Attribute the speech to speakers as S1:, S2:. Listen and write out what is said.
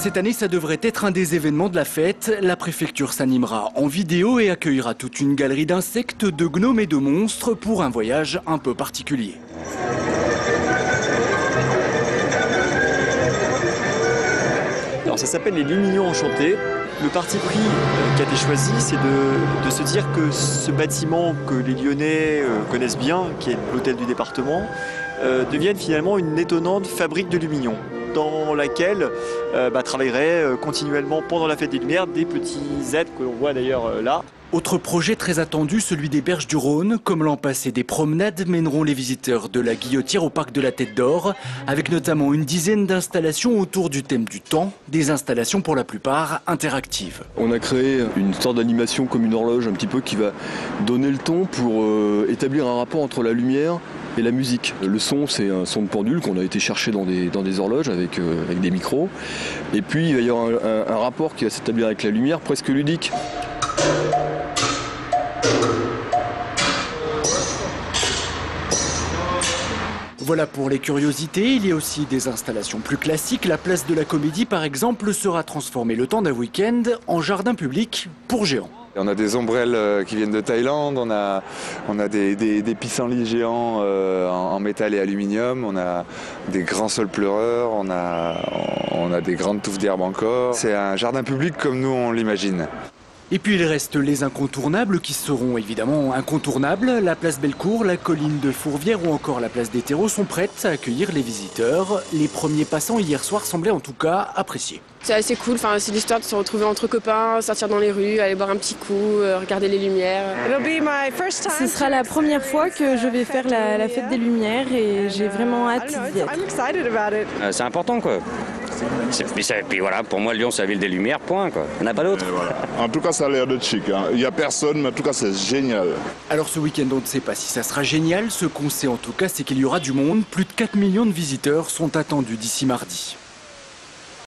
S1: Cette année, ça devrait être un des événements de la fête. La préfecture s'animera en vidéo et accueillera toute une galerie d'insectes, de gnomes et de monstres pour un voyage un peu particulier.
S2: Alors ça s'appelle les Lumignons Enchantés. Le parti pris qui a été choisi, c'est de se dire que ce bâtiment que les Lyonnais connaissent bien, qui est l'hôtel du département, devienne finalement une étonnante fabrique de lumignons, dans laquelle travailleraient continuellement pendant la fête des Lumières des petits êtres que l'on voit d'ailleurs là.
S1: Autre projet très attendu, celui des berges du Rhône. Comme l'an passé, des promenades mèneront les visiteurs de la Guillotière au parc de la Tête d'Or, avec notamment une dizaine d'installations autour du thème du temps, des installations pour la plupart interactives.
S3: On a créé une sorte d'animation comme une horloge un petit peu qui va donner le ton pour établir un rapport entre la lumière et la musique. Le son, c'est un son de pendule qu'on a été chercher dans des horloges avec des micros. Et puis il va y avoir un rapport qui va s'établir avec la lumière presque ludique.
S1: Voilà pour les curiosités, il y a aussi des installations plus classiques. La place de la Comédie, par exemple, sera transformée le temps d'un week-end en jardin public pour géants.
S4: On a des ombrelles qui viennent de Thaïlande, on a des pissenlits géants en métal et aluminium, on a des grands sols pleureurs, on a des grandes touffes d'herbe encore. C'est un jardin public comme nous on l'imagine.
S1: Et puis il reste les incontournables qui seront évidemment incontournables. La place Bellecour, la colline de Fourvière ou encore la place des Terreaux sont prêtes à accueillir les visiteurs. Les premiers passants hier soir semblaient en tout cas apprécier.
S5: C'est assez cool, c'est l'histoire de se retrouver entre copains, sortir dans les rues, aller boire un petit coup, regarder les lumières.
S6: Ce sera la première fois que je vais faire la fête des Lumières et j'ai vraiment hâte d'y être.
S7: C'est important quoi. Et puis voilà, pour moi Lyon c'est la ville des Lumières, point quoi. On n'a pas d'autre.
S8: Voilà. En tout cas ça a l'air de chic, hein. Il n'y a personne mais en tout cas c'est génial.
S1: Alors ce week-end on ne sait pas si ça sera génial, ce qu'on sait en tout cas c'est qu'il y aura du monde. Plus de 4 millions de visiteurs sont attendus d'ici mardi.